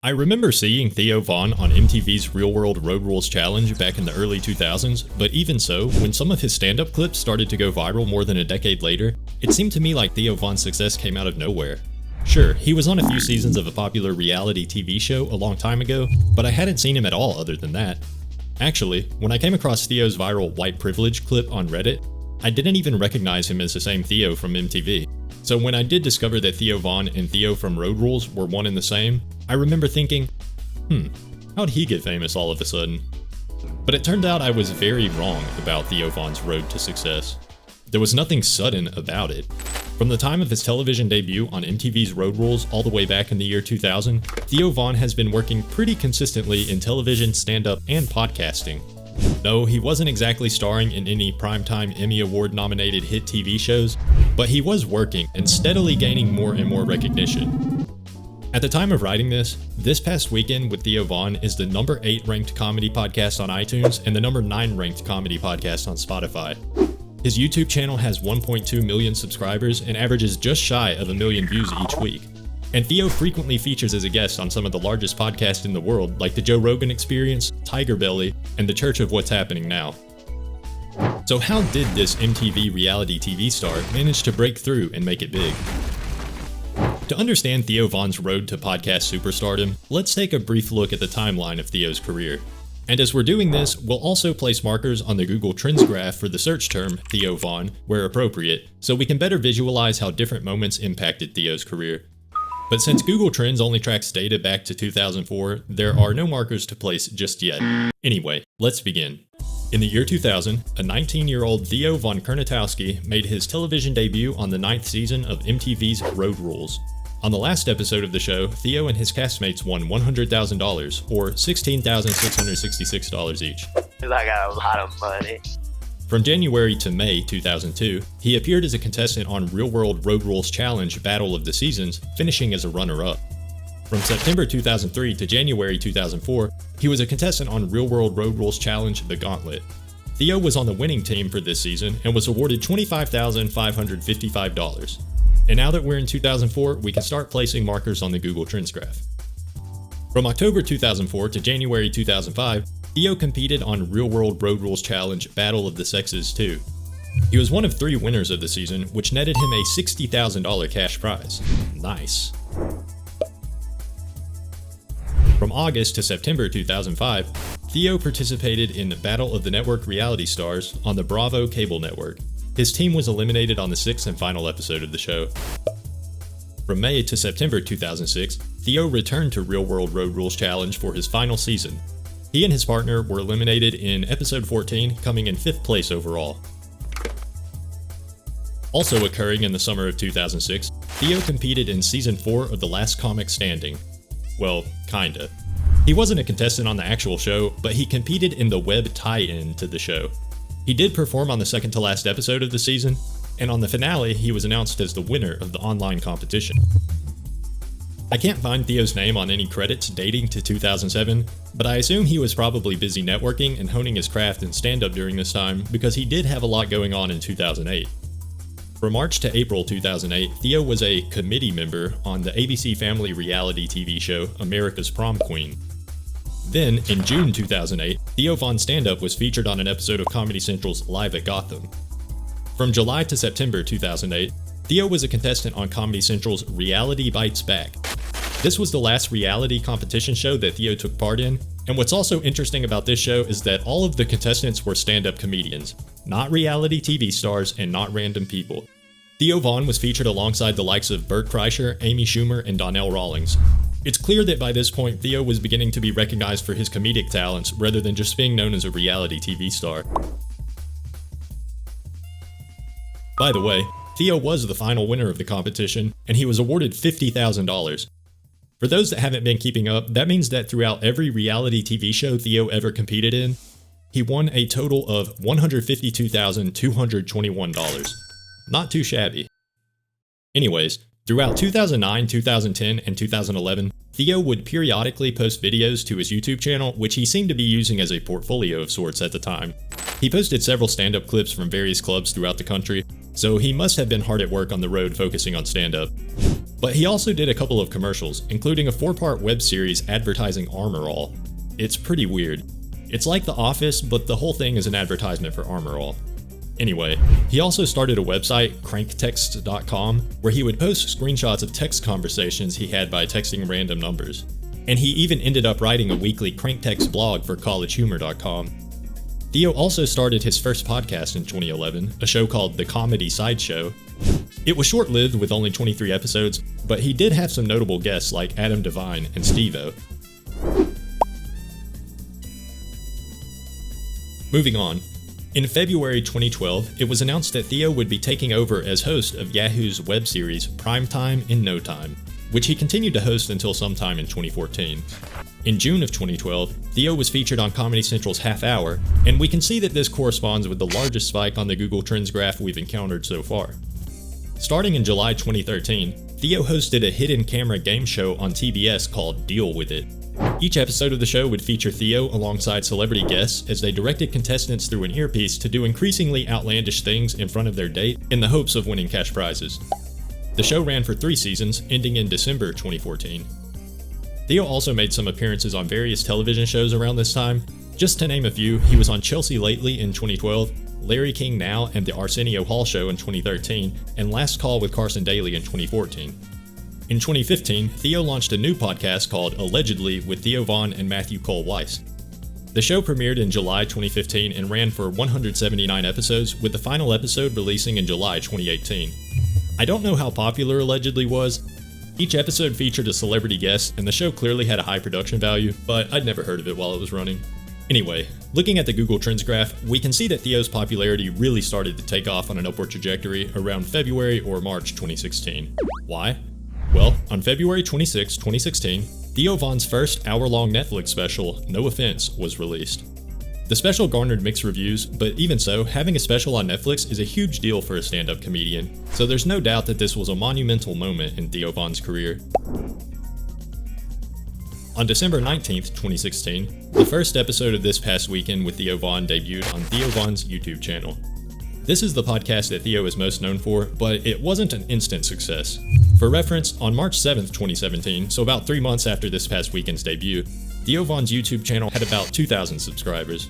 I remember seeing Theo Von on MTV's Real World Road Rules Challenge back in the early 2000s, but even so, when some of his stand-up clips started to go viral more than a decade later, it seemed to me like Theo Von's success came out of nowhere. Sure, he was on a few seasons of a popular reality TV show a long time ago, but I hadn't seen him at all other than that. Actually, when I came across Theo's viral white privilege clip on Reddit, I didn't even recognize him as the same Theo from MTV. So when I did discover that Theo Von and Theo from Road Rules were one and the same, I remember thinking, how'd he get famous all of a sudden? But it turned out I was very wrong about Theo Von's road to success. There was nothing sudden about it. From the time of his television debut on MTV's Road Rules all the way back in the year 2000, Theo Von has been working pretty consistently in television, stand-up, and podcasting. No, he wasn't exactly starring in any Primetime Emmy Award-nominated hit TV shows, but he was working and steadily gaining more and more recognition. At the time of writing this past weekend with Theo Von is the number 8 ranked comedy podcast on iTunes and the number 9 ranked comedy podcast on Spotify. His YouTube channel has 1.2 million subscribers and averages just shy of 1 million views each week. And Theo frequently features as a guest on some of the largest podcasts in the world, like The Joe Rogan Experience, Tiger Belly, and The Church of What's Happening Now. So how did this MTV reality TV star manage to break through and make it big? To understand Theo Von's road to podcast superstardom, let's take a brief look at the timeline of Theo's career. And as we're doing this, we'll also place markers on the Google Trends graph for the search term Theo Von, where appropriate, so we can better visualize how different moments impacted Theo's career. But since Google Trends only tracks data back to 2004, there are no markers to place just yet. Anyway, let's begin. In the year 2000, a 19-year-old Theo Von Kernatowski made his television debut on the 9th season of MTV's Road Rules. On the last episode of the show, Theo and his castmates won $100,000, or $16,666 each. I got a lot of money. From January to May 2002, he appeared as a contestant on Real World Road Rules Challenge Battle of the Seasons, finishing as a runner-up. From September 2003 to January 2004, he was a contestant on Real World Road Rules Challenge The Gauntlet. Theo was on the winning team for this season and was awarded $25,555. And now that we're in 2004, we can start placing markers on the Google Trends graph. From October 2004 to January 2005, Theo competed on Real World Road Rules Challenge Battle of the Sexes 2. He was one of 3 winners of the season, which netted him a $60,000 cash prize. Nice. From August to September 2005, Theo participated in Battle of the Network Reality Stars on the Bravo cable network. His team was eliminated on the 6th and final episode of the show. From May to September 2006, Theo returned to Real World Road Rules Challenge for his final season. He and his partner were eliminated in episode 14, coming in 5th place overall. Also occurring in the summer of 2006, Theo competed in season 4 of The Last Comic Standing. Well, kinda. He wasn't a contestant on the actual show, but he competed in the web tie-in to the show. He did perform on the second to last episode of the season, and on the finale, he was announced as the winner of the online competition. I can't find Theo's name on any credits dating to 2007, but I assume he was probably busy networking and honing his craft in stand-up during this time because he did have a lot going on in 2008. From March to April 2008, Theo was a committee member on the ABC Family reality TV show America's Prom Queen. Then, in June 2008, Theo Von's stand-up was featured on an episode of Comedy Central's Live at Gotham. From July to September 2008, Theo was a contestant on Comedy Central's Reality Bites Back. This was the last reality competition show that Theo took part in, and what's also interesting about this show is that all of the contestants were stand-up comedians, not reality TV stars and not random people. Theo Von was featured alongside the likes of Bert Kreischer, Amy Schumer, and Donnell Rawlings. It's clear that by this point, Theo was beginning to be recognized for his comedic talents rather than just being known as a reality TV star. By the way, Theo was the final winner of the competition, and he was awarded $50,000. For those that haven't been keeping up, that means that throughout every reality TV show Theo ever competed in, he won a total of $152,221. Not too shabby. Anyways, throughout 2009, 2010, and 2011, Theo would periodically post videos to his YouTube channel, which he seemed to be using as a portfolio of sorts at the time. He posted several stand-up clips from various clubs throughout the country, so he must have been hard at work on the road focusing on stand-up. But he also did a couple of commercials, including a 4-part web series advertising Armor All. It's pretty weird. It's like The Office, but the whole thing is an advertisement for Armor All. Anyway, he also started a website, cranktext.com, where he would post screenshots of text conversations he had by texting random numbers. And he even ended up writing a weekly cranktext blog for collegehumor.com. Theo also started his first podcast in 2011, a show called The Comedy Sideshow. It was short-lived with only 23 episodes, but he did have some notable guests like Adam Devine and Steve-O. Moving on. In February 2012, it was announced that Theo would be taking over as host of Yahoo's web series Primetime in No Time, which he continued to host until sometime in 2014. In June of 2012, Theo was featured on Comedy Central's Half Hour, and we can see that this corresponds with the largest spike on the Google Trends graph we've encountered so far. Starting in July 2013, Theo hosted a hidden camera game show on TBS called Deal With It. Each episode of the show would feature Theo alongside celebrity guests as they directed contestants through an earpiece to do increasingly outlandish things in front of their date in the hopes of winning cash prizes. The show ran for 3 seasons, ending in December 2014. Theo also made some appearances on various television shows around this time. Just to name a few, he was on Chelsea Lately in 2012, Larry King Now and The Arsenio Hall Show in 2013, and Last Call with Carson Daly in 2014. In 2015, Theo launched a new podcast called Allegedly with Theo Von and Matthew Cole Weiss. The show premiered in July 2015 and ran for 179 episodes, with the final episode releasing in July 2018. I don't know how popular Allegedly was. Each episode featured a celebrity guest, and the show clearly had a high production value, but I'd never heard of it while it was running. Anyway, looking at the Google Trends graph, we can see that Theo's popularity really started to take off on an upward trajectory around February or March 2016. Why? Well, on February 26, 2016, Theo Von's first hour-long Netflix special, No Offense, was released. The special garnered mixed reviews, but even so, having a special on Netflix is a huge deal for a stand-up comedian, so there's no doubt that this was a monumental moment in Theo Von's career. On December 19th, 2016, the first episode of This Past Weekend with Theo Von debuted on Theo Von's YouTube channel. This is the podcast that Theo is most known for, but it wasn't an instant success. For reference, on March 7th, 2017, so about 3 months after This Past Weekend's debut, Theo Von's YouTube channel had about 2,000 subscribers.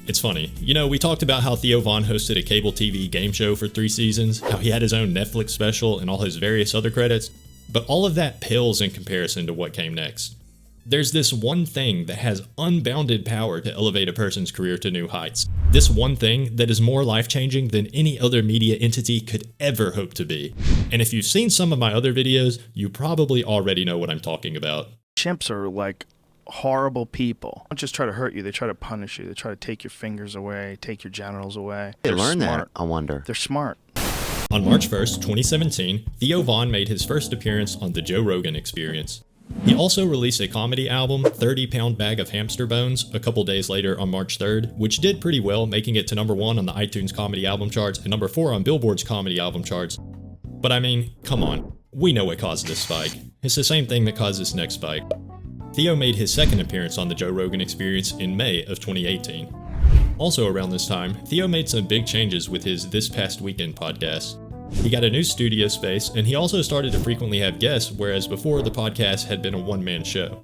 It's funny, we talked about how Theo Von hosted a cable TV game show for 3 seasons, how he had his own Netflix special and all his various other credits, but all of that pales in comparison to what came next. There's this one thing that has unbounded power to elevate a person's career to new heights. This one thing that is more life-changing than any other media entity could ever hope to be. And if you've seen some of my other videos, you probably already know what I'm talking about. Chimps are like horrible people. They don't just try to hurt you, they try to punish you. They try to take your fingers away, take your genitals away. They learn smart. that, I wonder. They're smart. On March 1st, 2017, Theo Von made his first appearance on The Joe Rogan Experience. He also released a comedy album, 30-Pound Bag of Hamster Bones, a couple days later on March 3rd, which did pretty well, making it to number 1 on the iTunes Comedy Album charts and number 4 on Billboard's Comedy Album charts. But I mean, come on, we know what caused this spike. It's the same thing that caused this next spike. Theo made his second appearance on the Joe Rogan Experience in May of 2018. Also around this time, Theo made some big changes with his This Past Weekend podcast. He got a new studio space, and he also started to frequently have guests, whereas before the podcast had been a one-man show.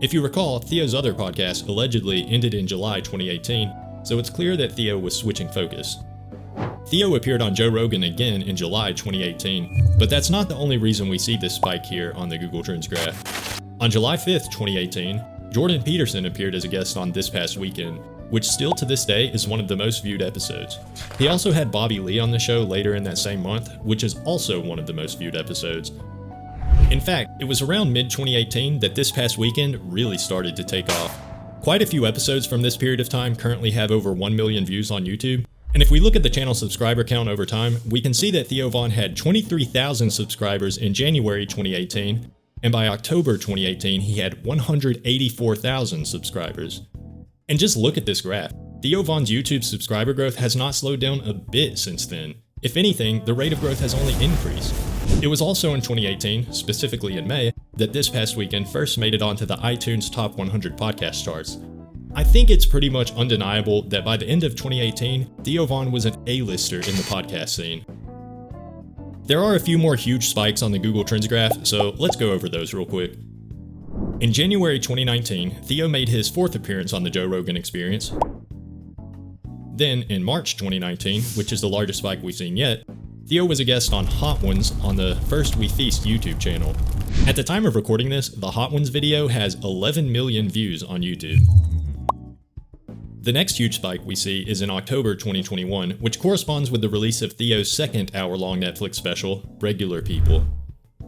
If you recall, Theo's other podcast, Allegedly, ended in July 2018, so it's clear that Theo was switching focus. Theo appeared on Joe Rogan again in July 2018, but that's not the only reason we see this spike here on the Google Trends graph. On July 5th, 2018, Jordan Peterson appeared as a guest on This Past Weekend, which still to this day is one of the most viewed episodes. He also had Bobby Lee on the show later in that same month, which is also one of the most viewed episodes. In fact, it was around mid-2018 that This Past Weekend really started to take off. Quite a few episodes from this period of time currently have over 1 million views on YouTube, and if we look at the channel subscriber count over time, we can see that Theo Von had 23,000 subscribers in January 2018, and by October 2018 he had 184,000 subscribers. And just look at this graph. Theo Von's YouTube subscriber growth has not slowed down a bit since then. If anything, the rate of growth has only increased. It was also in 2018, specifically in May, that This Past Weekend first made it onto the iTunes Top 100 podcast charts. I think it's pretty much undeniable that by the end of 2018, Theo Von was an A-lister in the podcast scene. There are a few more huge spikes on the Google Trends graph, so let's go over those real quick. In January 2019, Theo made his 4th appearance on the Joe Rogan Experience. Then, in March 2019, which is the largest spike we've seen yet, Theo was a guest on Hot Ones on the First We Feast YouTube channel. At the time of recording this, the Hot Ones video has 11 million views on YouTube. The next huge spike we see is in October 2021, which corresponds with the release of Theo's second hour-long Netflix special, Regular People.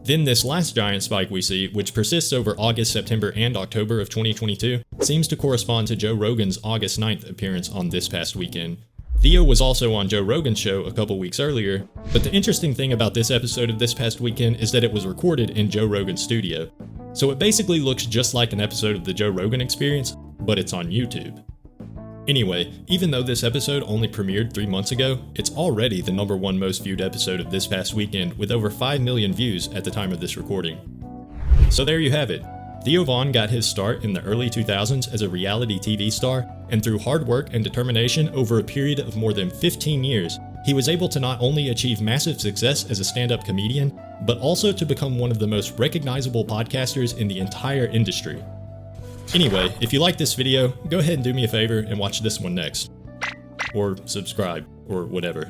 Then this last giant spike we see, which persists over August, September, and October of 2022, seems to correspond to Joe Rogan's August 9th appearance on this past weekend. Theo was also on Joe Rogan's show a couple weeks earlier, but the interesting thing about this episode of this past weekend is that it was recorded in Joe Rogan's studio. So it basically looks just like an episode of the Joe Rogan Experience, but it's on YouTube. Anyway, even though this episode only premiered 3 months ago, it's already the #1 most viewed episode of this past weekend with over 5 million views at the time of this recording. So there you have it. Theo Von got his start in the early 2000s as a reality TV star, and through hard work and determination over a period of more than 15 years, he was able to not only achieve massive success as a stand-up comedian, but also to become one of the most recognizable podcasters in the entire industry. Anyway, if you like this video, go ahead and do me a favor and watch this one next. Or subscribe, or whatever.